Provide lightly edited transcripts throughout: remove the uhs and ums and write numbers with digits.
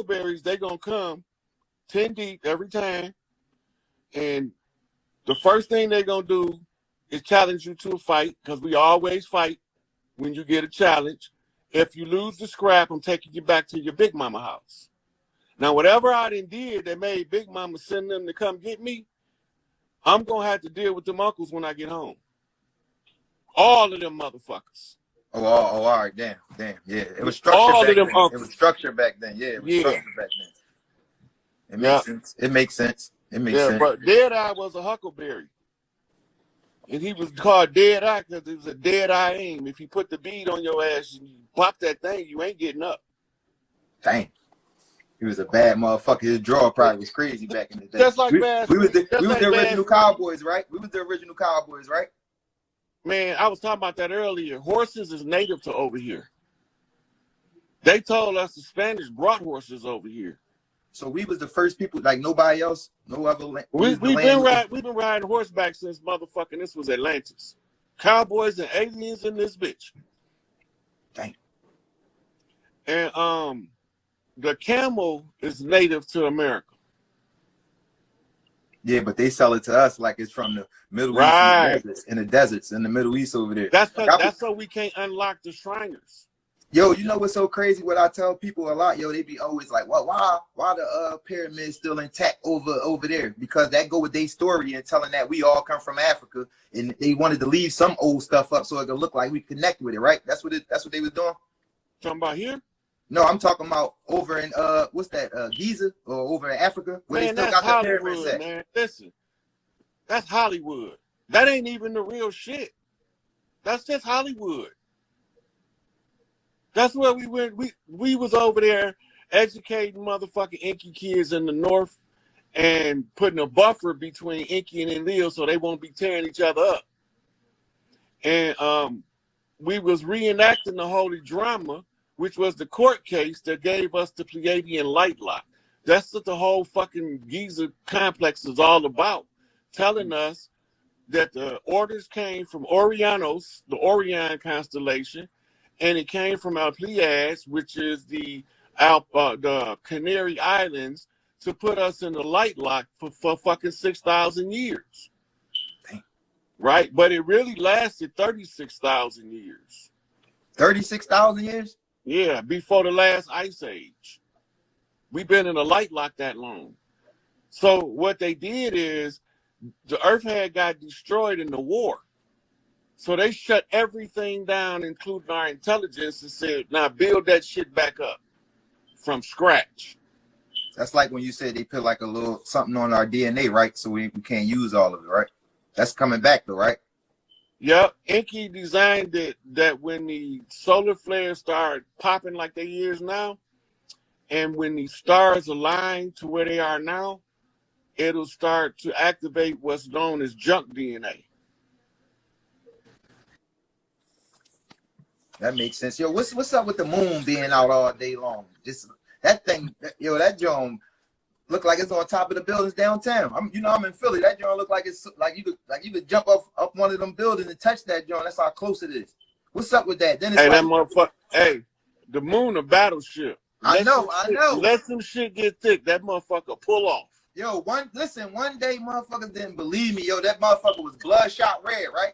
huckleberries, they gonna come 10 deep every time, and the first thing they're gonna do is challenge you to a fight, because we always fight when you get a challenge. If you lose the scrap, I'm taking you back to your big mama house. Now, whatever I did that made Big Mama send them to come get me, I'm going to have to deal with them uncles when I get home. All of them motherfuckers. All right, damn, yeah. It was structured back then. It was structured back then. Yeah, it was structured back then. It makes sense. It makes sense. It makes sense. But Deadeye was a huckleberry. And he was called Deadeye because it was a dead-eye aim. If you put the bead on your ass and you pop that thing, you ain't getting up. Dang. He was a bad motherfucker. His draw probably was crazy back in the day. Just like we was the original Cowboys, right? We was the original Cowboys, right? Man, I was talking about that earlier. Horses is native to over here. They told us the Spanish brought horses over here. So we was the first people, like nobody else, no other land. We've been riding horseback since motherfucking this was Atlantis. Cowboys and aliens in this bitch. Dang. And the camel is native to America. Yeah, but they sell it to us like it's from the Middle East in the deserts in the Middle East over there. That's so we can't unlock the Shriners. Yo, you know what's so crazy? What I tell people a lot, yo, they be always like, "Well, why the pyramids still intact over there?" Because that go with their story and telling that we all come from Africa, and they wanted to leave some old stuff up so it could look like we connect with it, right? That's what they was doing. Talking about here? No, I'm talking about over in what's that, Giza, or over in Africa, where man, they still got the pyramids at. Man, listen, that's Hollywood. That ain't even the real shit. That's just Hollywood. That's where we went. We was over there educating motherfucking Inky kids in the north and putting a buffer between Inky and Enlil so they won't be tearing each other up. And we was reenacting the holy drama, which was the court case that gave us the Pleiadian light lock. That's what the whole fucking Giza complex is all about, telling us that the orders came from Orionos, the Orion constellation, and it came from our Pleiades, which is the Canary Islands, to put us in the light lock for fucking 6,000 years. Dang. Right? But it really lasted 36,000 years. 36,000 years? Yeah, before the last ice age. We've been in a light lock that long. So what they did is the Earth had got destroyed in the war. So they shut everything down, including our intelligence, and said, now build that shit back up from scratch. That's like when you said they put like a little something on our DNA, right? So we can't use all of it, right? That's coming back though, right? Yep. Enki designed it that when the solar flares start popping like they is now, and when the stars align to where they are now, it'll start to activate what's known as junk DNA. That makes sense. Yo, what's up with the moon being out all day long? Just that thing, yo, that joint look like it's on top of the buildings downtown. I'm in Philly. That joint look like it's like you could jump up one of them buildings and touch that joint. That's how close it is. What's up with that? Then it's that motherfucker. Hey, the moon a battleship. I know. Let some shit get thick. That motherfucker pull off. Yo, one day motherfuckers didn't believe me. Yo, that motherfucker was bloodshot red, right?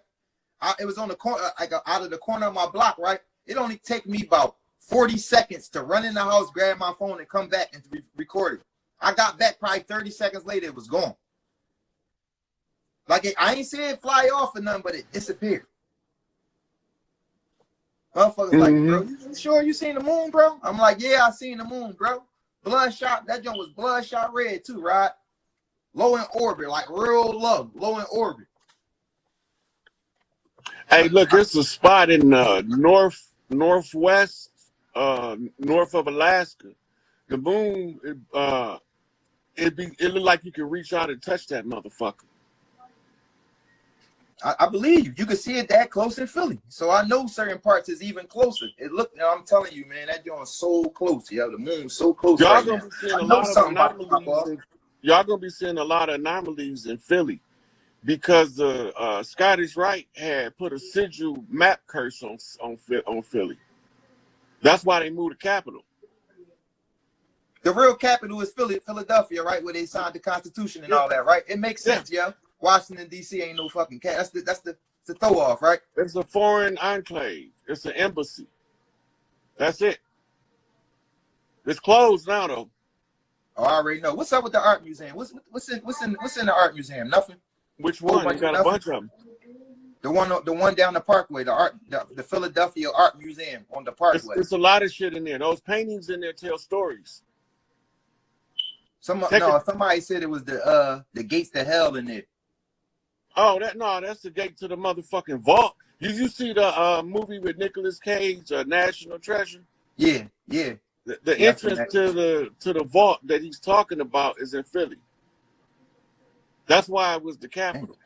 It was on the corner, like out of the corner of my block, right? It only take me about 40 seconds to run in the house, grab my phone, and come back and record it. I got back probably 30 seconds later, it was gone. Like, I ain't see it fly off or nothing, but it disappeared. Motherfuckers like, bro, you sure you seen the moon, bro? I'm like, yeah, I seen the moon, bro. Bloodshot, that joint was bloodshot red too, right? Low in orbit, like real low in orbit. Hey, look, it's a spot in northwest, north of Alaska. The moon, it looked like you could reach out and touch that motherfucker. I believe you. You can see it that close in Philly. So I know certain parts is even closer. It looked, I'm telling you, man, that joint's so close. Yeah, the moon's so close. Y'all gonna be seeing a lot of anomalies. Y'all gonna be seeing a lot of anomalies in Philly. Because the Scottish Rite had put a sigil map curse on Philly. That's why they moved the capital. The real capital is Philadelphia, right? Where they signed the Constitution and all that, right? It makes sense, yeah. Washington D.C. ain't no fucking cat. That's the throw off, right? It's a foreign enclave. It's an embassy. That's it. It's closed now, though. Oh, I already know. What's up with the art museum? What's in the art museum? Nothing. Which one? You got a bunch of them. The one down the Parkway, the Philadelphia Art Museum on the Parkway. It's a lot of shit in there. Those paintings in there tell stories. Somebody said it was the gates to hell in there. Oh, that's the gate to the motherfucking vault. Did you see the movie with Nicolas Cage, National Treasure? Yeah. The entrance to the vault that he's talking about is in Philly. That's why it was the capital.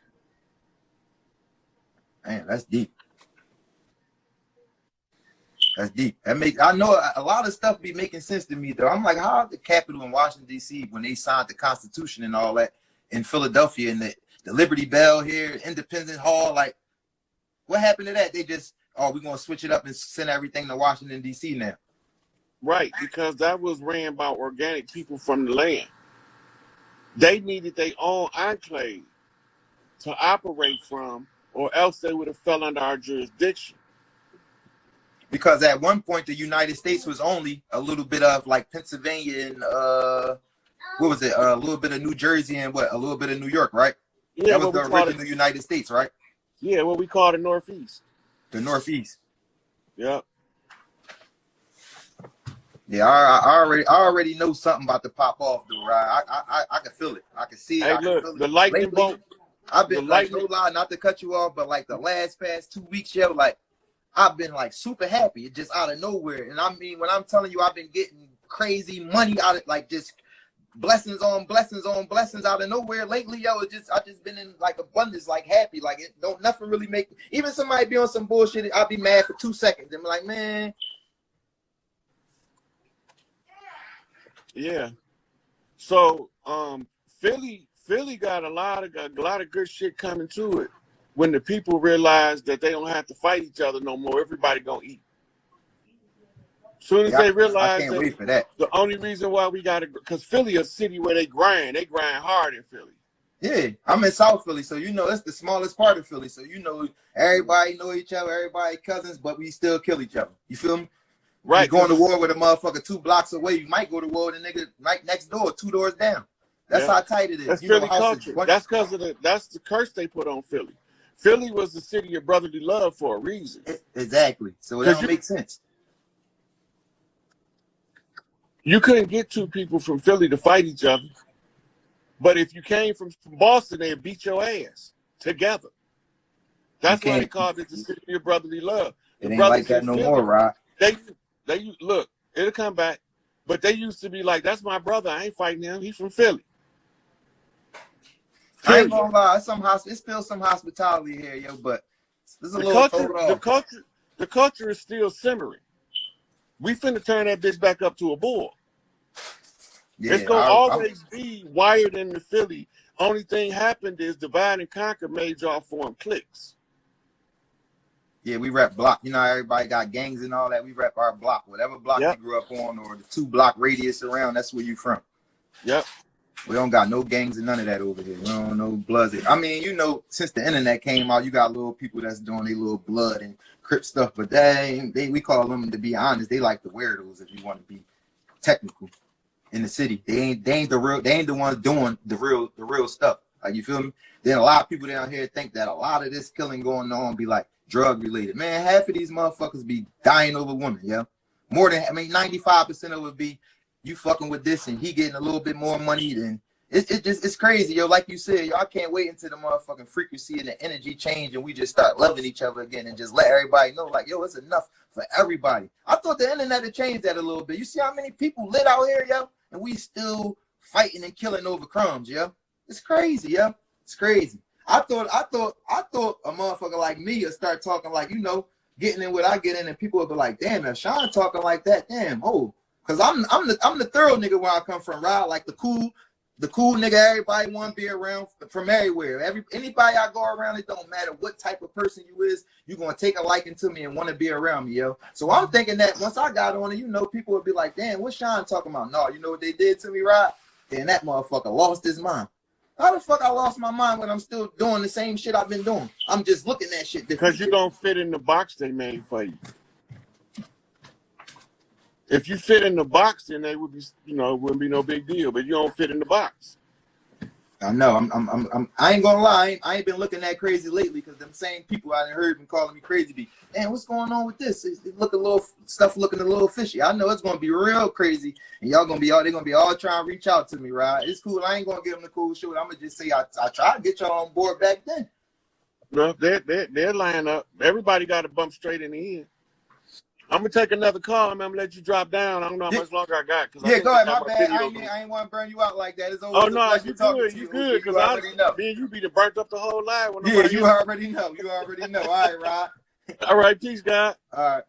Man, that's deep. That's deep. I know a lot of stuff be making sense to me though. I'm like, how the capital in Washington D.C. when they signed the Constitution and all that in Philadelphia and the Liberty Bell here, Independence Hall, like what happened to that? They just, we're gonna switch it up and send everything to Washington D.C. now. Right, because that was ran by organic people from the land. They needed their own enclave to operate from, or else they would have fell under our jurisdiction. Because at one point the United States was only a little bit of like Pennsylvania and what was it? A little bit of New Jersey and a little bit of New York, right? Yeah, that was the original United States, right? Yeah, what we call the Northeast. The Northeast. Yep. Yeah, I already know something about to pop off, though, right? I can feel it. I can see it. Hey, look, the lightning bolt. I've been like, no lie, not to cut you off, but like the past 2 weeks, yo, like I've been like super happy. It just out of nowhere. And I mean, when I'm telling you, I've been getting crazy money out of like just blessings on blessings on blessings out of nowhere lately, yo. I just been in like abundance, like happy. Like it don't nothing really make even somebody be on some bullshit. I'll be mad for 2 seconds and be like, man. Yeah. So Philly got a lot of good shit coming to it when the people realize that they don't have to fight each other no more. Everybody gonna eat. Soon as they realize I can't wait for that. The only reason why we gotta, because Philly a city where they grind hard in Philly. Yeah, I'm in South Philly, so you know that's the smallest part of Philly. So you know everybody know each other, everybody cousins, but we still kill each other. You feel me? Right. You're going to war with a motherfucker 2 blocks away. You might go to war with a nigga right next door, 2 doors down. That's how tight it is. That's Philly culture. That's because of that's the curse they put on Philly. Philly was the city of brotherly love for a reason. Exactly. So that don't make sense. You couldn't get 2 people from Philly to fight each other. But if you came from Boston, they'd beat your ass together. That's why they called it the city of brotherly love. It ain't like that no more, Rod. They look, it'll come back. But they used to be like, that's my brother. I ain't fighting him. He's from Philly. I ain't gonna lie. It's still some hospitality here, yo, but there's a little the culture is still simmering. We finna turn that bitch back up to a boil. Yeah, it's gonna always be wired into Philly. Only thing happened is divide and conquer made y'all form cliques. Yeah, we rep block. You know, everybody got gangs and all that. We rep our block. Whatever block you grew up on or the 2 block radius around, that's where you from. Yep. We don't got no gangs and none of that over here. We don't know bloods. I mean, you know, since the internet came out, you got little people that's doing their little blood and Crip stuff, but we call them, to be honest, they like the weirdos if you want to be technical in the city. They ain't the ones doing the real stuff. Like, you feel me? Then a lot of people down here think that a lot of this killing going on be like drug related. Man, half of these motherfuckers be dying over women, yeah. 95% of it be you fucking with this and he getting a little bit more money than it's crazy, yo. Like you said, yo, I can't wait until the motherfucking frequency and the energy change and we just start loving each other again and just let everybody know, like, yo, it's enough for everybody. I thought the internet had changed that a little bit. You see how many people lit out here, yo, and we still fighting and killing over crumbs, yo. It's crazy, yo. It's crazy. I thought a motherfucker like me would start talking like, you know, getting in what I get in, and people would be like, damn, now Sean talking like that, damn, oh, because I'm the thorough nigga where I come from, right? Like the cool, the cool nigga everybody want to be around from everywhere. Anybody I go around, it don't matter what type of person you is, you gonna take a liking to me and want to be around me, yo. So I'm thinking that once I got on it, you know, people would be like, damn, what's Sean talking about? No, you know what they did to me, right? And that motherfucker lost his mind. How the fuck I lost my mind when I'm still doing the same shit I've been doing? I'm just looking at shit different. Because you don't fit in the box they made for you. If you fit in the box, then they would be, you know, it wouldn't be no big deal. But you don't fit in the box. I know. I ain't gonna lie. I ain't been looking that crazy lately because them same people I done heard been calling me crazy. Be, damn, what's going on with this? It look a little stuff looking a little fishy. I know it's gonna be real crazy, and y'all gonna be all they're gonna be all trying to reach out to me, right? It's cool. I ain't gonna give them the cool shit. I'm gonna just say I tried to get y'all on board back then. Well, they're lining up. Everybody got to bump straight in the end. I'm gonna take another call, man. I'm gonna let you drop down. I don't know how much longer I got. Yeah, go ahead. My bad. I ain't want to burn you out like that. It's always no, you good. You good. Because me and you be burnt up the whole life. Yeah, you already know. You already know. All right, Rod. All right, peace, God. All right.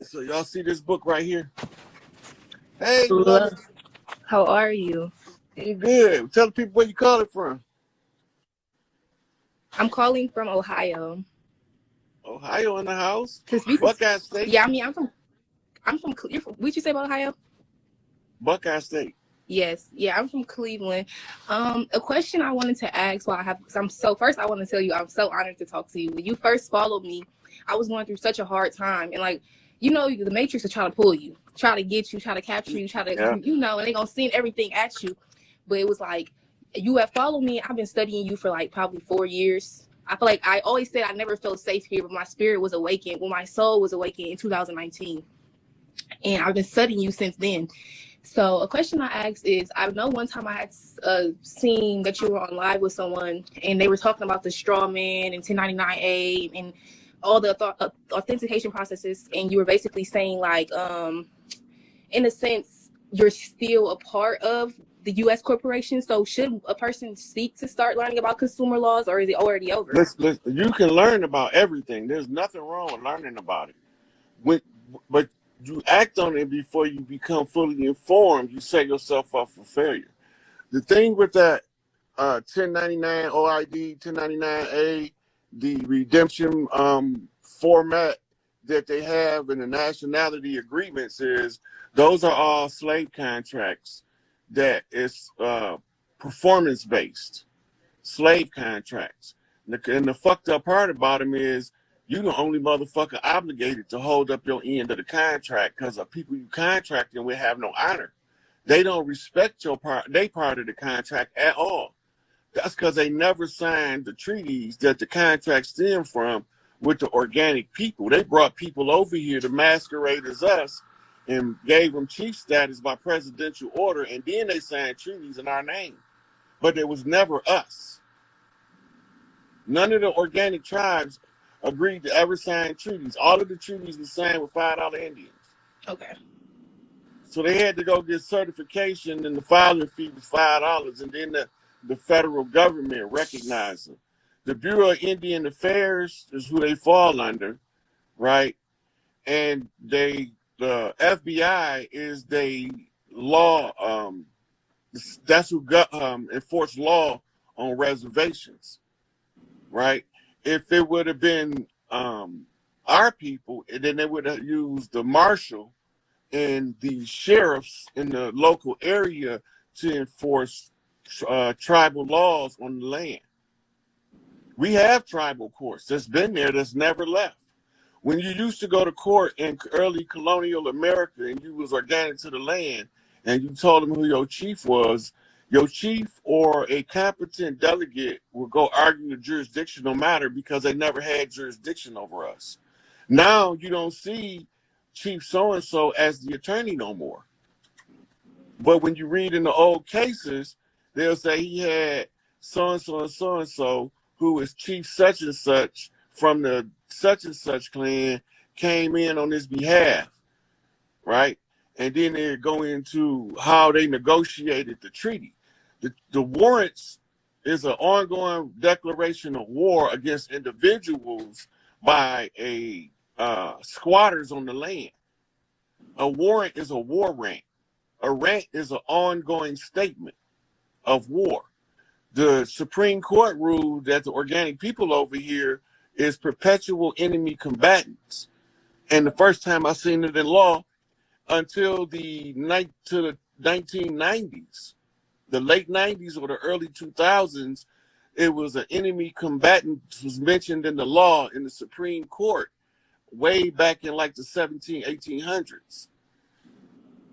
So y'all see this book right here? Hey, hello. How are you? You good. Tell the people where you call it from. I'm calling from Ohio. Ohio in the house? Buckeye State? Yeah, I mean, I'm from what'd you say about Ohio? Buckeye State. Yes. Yeah, I'm from Cleveland. A question I wanted to ask first I want to tell you, I'm so honored to talk to you. When you first followed me, I was going through such a hard time. And like, you know, the Matrix will try to pull you, try to get you, try to capture you, you know, and they're going to send everything at you. But it was like, you have followed me. I've been studying you for like probably 4 years. I feel like I always said I never felt safe here, but my spirit was awakened when my soul was awakened in 2019. And I've been studying you since then. So a question I asked is, I know one time I had seen that you were on live with someone and they were talking about the straw man and 1099A and all the authentication processes. And you were basically saying like, in a sense, you're still a part of the U.S. corporation. So should a person seek to start learning about consumer laws, or is it already over? Listen, you can learn about everything. There's nothing wrong with learning about it. But you act on it before you become fully informed. You set yourself up for failure. The thing with that 1099 OID, 1099A, the redemption format that they have in the nationality agreements is those are all slave contracts that is performance-based slave contracts. And the fucked up part about them is you the only motherfucker obligated to hold up your end of the contract because the people you contracting with have no honor. They don't respect your part, they part of the contract at all. That's because they never signed the treaties that the contract stem from with the organic people. They brought people over here to masquerade as us and gave them chief status by presidential order, and then they signed treaties in our name. But it was never us. None of the organic tribes agreed to ever sign treaties. All of the treaties were signed with $5 Indians. Okay. So they had to go get certification, and the filing fee was $5, and then the federal government recognized them. The Bureau of Indian Affairs is who they fall under, right? And the FBI is the law, that's who enforce law on reservations, right? If it would have been our people, then they would have used the marshal and the sheriffs in the local area to enforce tribal laws on the land. We have tribal courts that's been there, that's never left. When you used to go to court in early colonial America and you was organic to the land and you told them who your chief was, your chief or a competent delegate would go argue the jurisdictional matter because they never had jurisdiction over us. Now you don't see Chief so-and-so as the attorney no more. But when you read in the old cases, they'll say he had so-and-so and so-and-so who is chief such and such from the such and such clan came in on his behalf, right? And then they go into how they negotiated the treaty. The warrants is an ongoing declaration of war against individuals by a squatters on the land. A warrant is a war rant. A rant is an ongoing statement of war. The Supreme Court ruled that the organic people over here is perpetual enemy combatants. And the first time I seen it in law until the 1990s, the late 90s or the early 2000s, it was an enemy combatant was mentioned in the law in the Supreme Court way back in like the 1800s.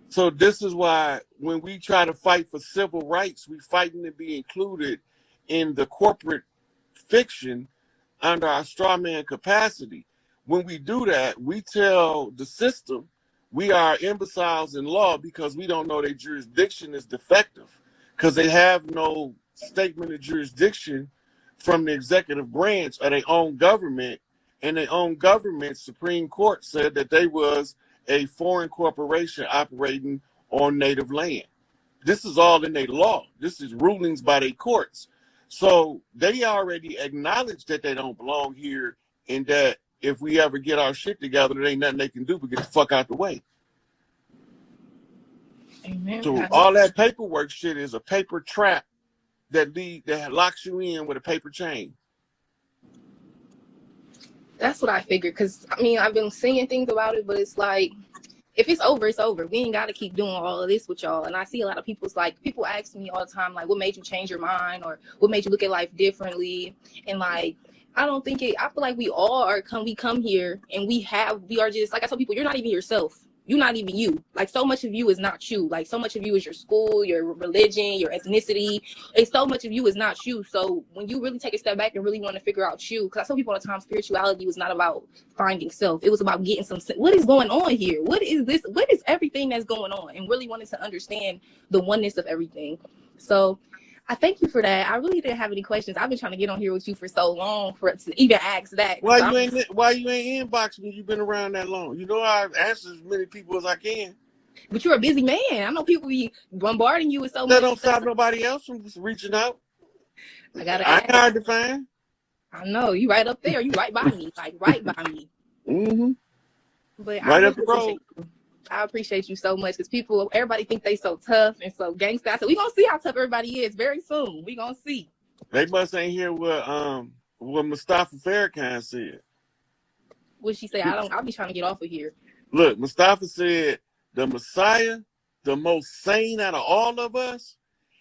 So this is why when we try to fight for civil rights, we fighting to be included in the corporate fiction under our straw man capacity. When we do that, we tell the system we are imbeciles in law because we don't know their jurisdiction is defective, because they have no statement of jurisdiction from the executive branch of their own government, and their own government Supreme Court said that they was a foreign corporation operating on native land. This is all in their law. This is rulings by their courts. So they already acknowledge that they don't belong here, and that if we ever get our shit together, there ain't nothing they can do but get the fuck out the way. Amen. So all that paperwork shit is a paper trap that locks you in with a paper chain. That's what I figured, because I mean, I've been seeing things about it, but it's like, if it's over, it's over. We ain't got to keep doing all of this with y'all. And I see a lot of people's like, people ask me all the time, like, what made you change your mind, or what made you look at life differently? And like, I don't think I feel like we all are we come here and we are just, like I tell people, you're not even yourself. You're not even you. Like, so much of you is not you. Like, so much of you is your school, your religion, your ethnicity. And so much of you is not you. So when you really take a step back and really want to figure out you, because I tell people all the time, spirituality was not about finding self. It was about getting what is going on here? What is this? What is everything that's going on? And really wanting to understand the oneness of everything. So I thank you for that. I really didn't have any questions. I've been trying to get on here with you for so long to even ask that. Why you ain't inbox me? You've been around that long. You know I answer as many people as I can. But you're a busy man. I know people be bombarding you with so much. That don't stop nobody else from reaching out. I gotta ask. Hard to find. I know you right up there. You right by me, like right by me. Mm-hmm. But right up the road. I appreciate you so much, because everybody think they so tough and so gangsta. So we gonna see how tough everybody is very soon. We gonna see. They must ain't hear what Mustafa Farrakhan said. What she say? I'll be trying to get off of here. Look, Mustafa said the Messiah, the most sane out of all of us,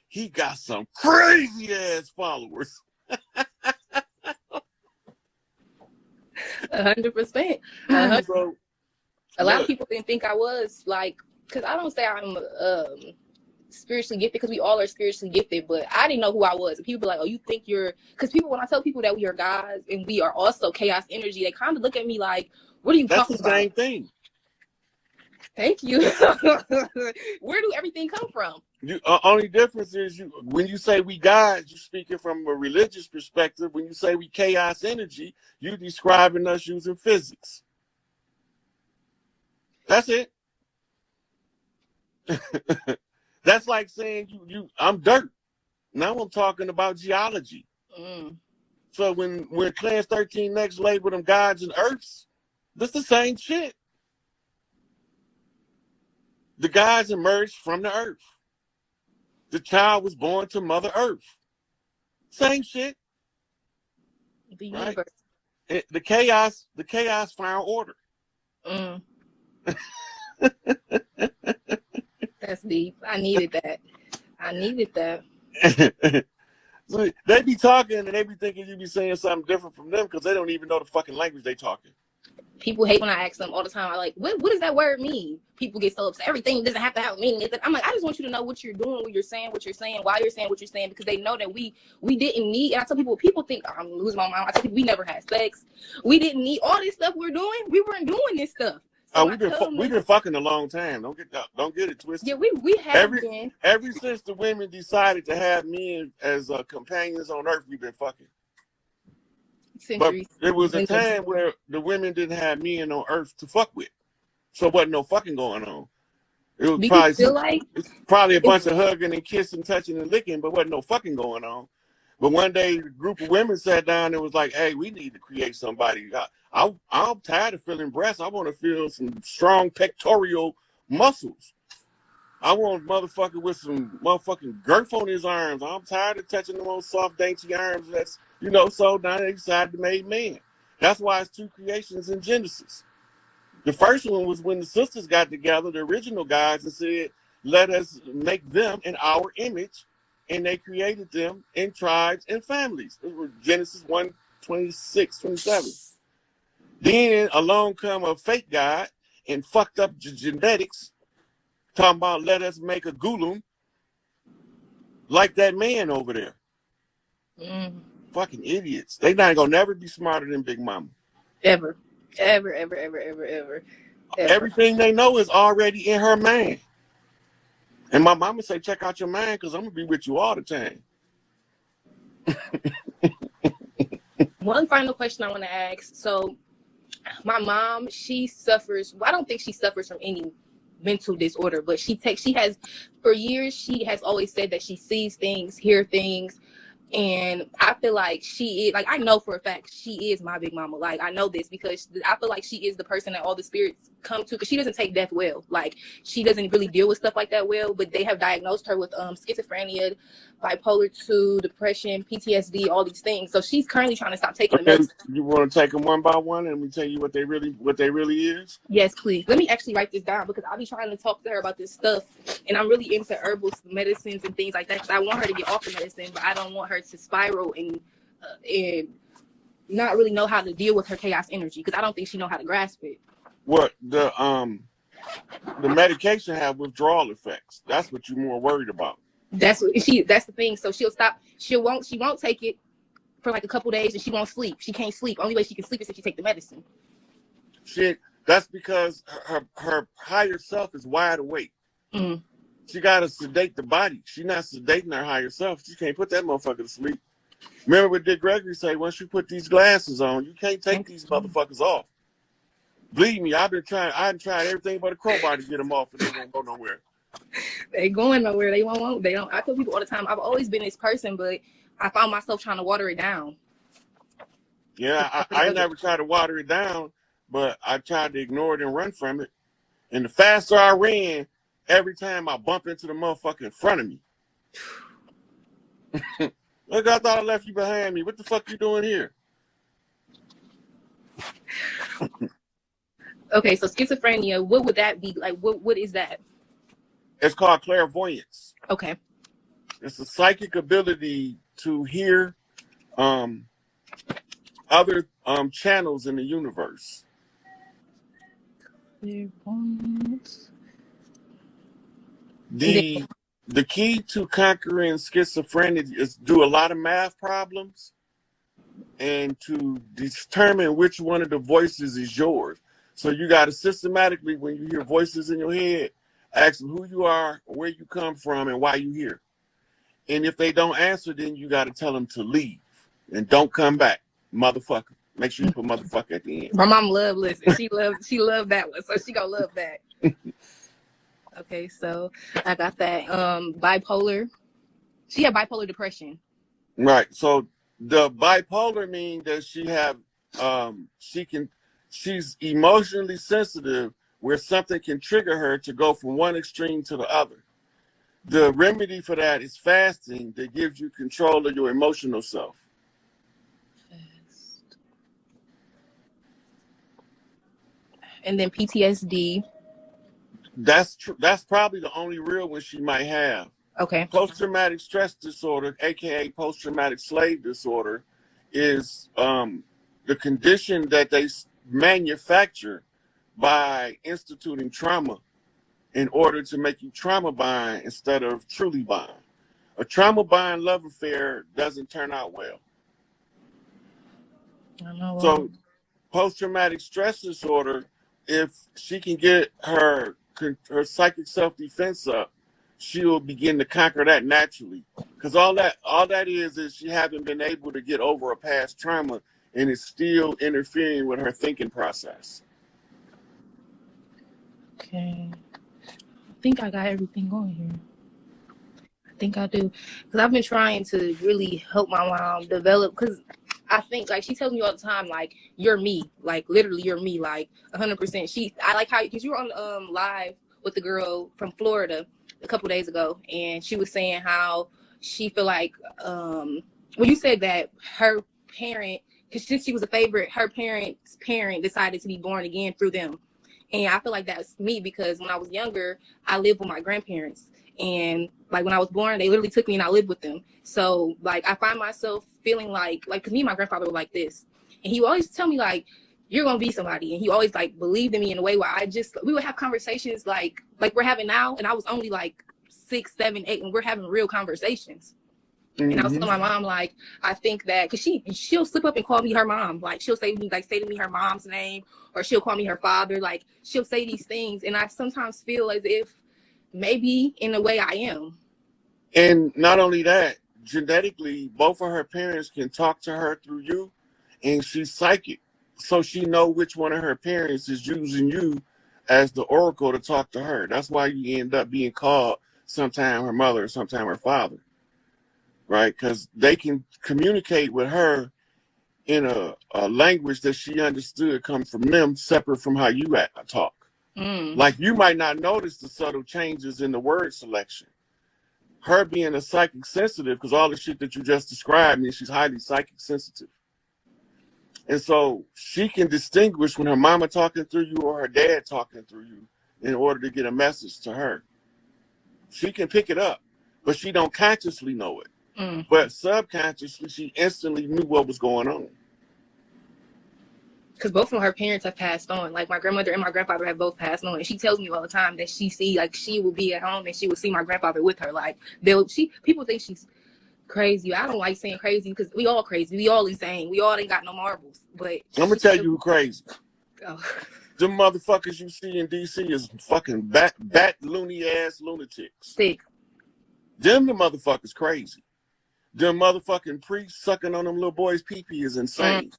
he got some crazy ass followers. 100%. A lot of people didn't think I was, like, because I don't say I'm spiritually gifted, because we all are spiritually gifted, but I didn't know who I was. And people be like, oh, you think you're, because when I tell people that we are gods and we are also chaos energy, they kind of look at me like, what are you talking about? That's the same thing. Thank you. Where do everything come from? Only difference is when you say we gods, you're speaking from a religious perspective. When you say we chaos energy, you're describing us using physics. That's it. That's like saying I'm dirt. Now I'm talking about geology. So when Clans 13 Next labeled them gods and earths, that's the same shit. The gods emerged from the earth. The child was born to Mother Earth. Same shit. The universe. Right? The chaos found order. That's deep. I needed that. So they be talking and they be thinking you be saying something different from them because they don't even know the fucking language they talking. People hate when I ask them all the time. I like, what does that word mean? People get so upset. Everything doesn't have to have a meaning. I'm like, I just want you to know what you're doing, what you're saying, why you're saying what you're saying, because they know that we didn't need. And I tell people think I'm losing my mind. I tell people we never had sex. We didn't need all this stuff we're doing. We weren't doing this stuff. So we've been fucking a long time. Don't get it twisted. Yeah, we have been. Ever since the women decided to have men as companions on Earth, we've been fucking. Centuries. But there was a time where the women didn't have men on Earth to fuck with, so wasn't no fucking going on. It was probably a bunch of hugging and kissing, touching and licking, but wasn't no fucking going on. But one day, a group of women sat down and was like, "Hey, we need to create somebody. I'm tired of feeling breasts. I want to feel some strong pectoral muscles. I want a motherfucker with some motherfucking girth on his arms. I'm tired of touching them on soft, dainty arms. That's, you know, so now they decided to make men. That's why it's two creations in Genesis. The first one was when the sisters got together, the original guys, and said, let us make them in our image. And they created them in tribes and families. It was Genesis 1:26-27. Then along come a fake God and fucked up genetics, talking about let us make a Gulum like that man over there. Fucking idiots. They not gonna never be smarter than Big Mama. Ever. Ever, ever, ever, ever, ever. Everything they know is already in her mind. And my mama say, check out your mind, because I'm gonna be with you all the time. One final question I want to ask. So my mom, she suffers, well, I don't think she suffers from any mental disorder, but she has, for years, she has always said that she sees things, hear things. And I feel like she is, like, I know for a fact she is my big mama. Like, I know this because I feel like she is the person that all the spirits come to, because she doesn't take death well. Like, she doesn't really deal with stuff like that well, but they have diagnosed her with schizophrenia, bipolar 2, depression, PTSD, all these things. So she's currently trying to stop taking the medicine. You want to take them one by one and we tell you what they really is? Yes, please. Let me actually write this down, because I'll be trying to talk to her about this stuff, and I'm really into herbal medicines and things like that, because I want her to get off the medicine, but I don't want her to spiral and not really know how to deal with her chaos energy, because I don't think she know how to grasp it. What the medication have withdrawal effects. That's what you're more worried about. That's the thing. So she'll stop. She won't take it for like a couple days, and she won't sleep. She can't sleep. Only way she can sleep is if she take the medicine. That's because her higher self is wide awake. Mm-hmm. She gotta sedate the body. She's not sedating her higher self. She can't put that motherfucker to sleep. Remember what Dick Gregory say, once you put these glasses on, you can't take these motherfuckers off. Believe me, I've tried everything but a crowbar to get them off, and they won't go nowhere. They going nowhere. They won't. They don't. I tell people all the time, I've always been this person, but I found myself trying to water it down. Yeah, I never tried to water it down, but I tried to ignore it and run from it. And the faster I ran, every time I bump into the motherfucker in front of me. Look, I thought I left you behind me. What the fuck you doing here? Okay, so schizophrenia, what would that be? Like, what is that? It's called clairvoyance. Okay. It's a psychic ability to hear other channels in the universe. Clairvoyance. The key to conquering schizophrenia is do a lot of math problems and to determine which one of the voices is yours. So you got to systematically, when you hear voices in your head, ask them who you are, where you come from, and why you here. And if they don't answer, then you got to tell them to leave and don't come back, motherfucker. Make sure you put motherfucker at the end. My mom loved listen. She loved that one, so she gonna love that. Okay, so I got that. Bipolar. She had bipolar depression. Right. So the bipolar means that she's emotionally sensitive, where something can trigger her to go from one extreme to the other. The remedy for that is fasting that gives you control of your emotional self. And then PTSD. That's probably the only real one she might have. Okay. Post-traumatic stress disorder, aka post-traumatic slave disorder, is the condition that they manufacture by instituting trauma in order to make you trauma bond instead of truly bond. A trauma bond love affair doesn't turn out well. I know. So post-traumatic stress disorder, if she can get her psychic self-defense up, she'll begin to conquer that naturally. Because all that is she haven't been able to get over a past trauma, and it's still interfering with her thinking process. Okay. I think I got everything on here. think I do, because I've been trying to really help my mom develop, because I think, like, she tells me all the time, like, you're me, like, literally you're me, like 100%. I like how, because you were on live with the girl from Florida a couple days ago, and she was saying how she feel like when you said that her parent, because since she was a favorite, her parents' parent decided to be born again through them. And I feel like that's me, because when I was younger, I lived with my grandparents. And like when I was born, they literally took me and I lived with them. So like I find myself feeling like, because me and my grandfather were like this. And he would always tell me like, you're going to be somebody. And he always like believed in me in a way where we would have conversations like we're having now. And I was only like 6, 7, 8, and we're having real conversations. Mm-hmm. And I was telling my mom, like, I think that, because she'll slip up and call me her mom. Like, she'll say to me her mom's name, or she'll call me her father. Like, she'll say these things. And I sometimes feel as if maybe in a way I am. And not only that, genetically, both of her parents can talk to her through you, and she's psychic. So she know which one of her parents is using you as the oracle to talk to her. That's why you end up being called sometime her mother, sometime her father. Right, because they can communicate with her in a language that she understood come from them, separate from how you talk. Like you might not notice the subtle changes in the word selection. Her being a psychic sensitive, because all the shit that you just described means she's highly psychic sensitive. And so she can distinguish when her mama talking through you or her dad talking through you in order to get a message to her. She can pick it up, but she don't consciously know it. But subconsciously, she instantly knew what was going on. Because both of her parents have passed on. Like my grandmother and my grandfather have both passed on. And she tells me all the time that she will be at home and she will see my grandfather with her. Like people think she's crazy. I don't like saying crazy because we all crazy. We all insane. We all ain't got no marbles. But I'm gonna tell you who crazy. Oh. Them motherfuckers you see in DC is fucking bat loony ass lunatics. Sick. Them the motherfuckers crazy. Them motherfucking priests sucking on them little boys' pee-pee is insane.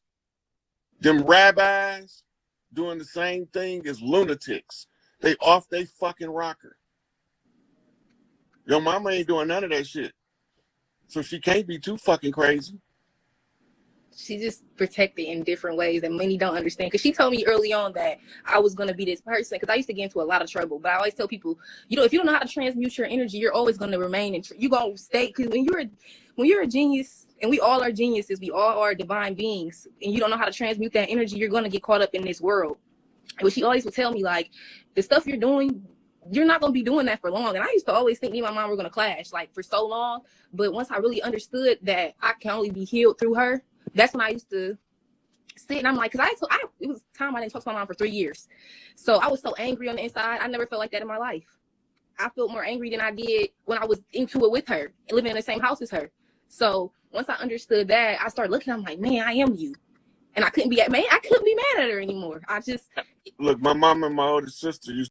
Them rabbis doing the same thing as lunatics. They off they fucking rocker. Your mama ain't doing none of that shit. So she can't be too fucking crazy. She just protected in different ways that many don't understand. Because she told me early on that I was going to be this person. Because I used to get into a lot of trouble. But I always tell people, if you don't know how to transmute your energy, you're always going to remain. You're going to stay. Because when you're a genius, and we all are geniuses, we all are divine beings, and you don't know how to transmute that energy, you're going to get caught up in this world. And what she always would tell me, like, the stuff you're doing, you're not going to be doing that for long. And I used to always think me and my mom were going to clash, like, for so long. But once I really understood that I can only be healed through her, that's when I used to sit and I'm like, because it was time I didn't talk to my mom for 3 years. So I was so angry on the inside. I never felt like that in my life. I felt more angry than I did when I was into it with her and living in the same house as her. So once I understood that, I started looking, I'm like, man, I am you. And I couldn't be mad at her anymore. I just look, my mom and my older sister used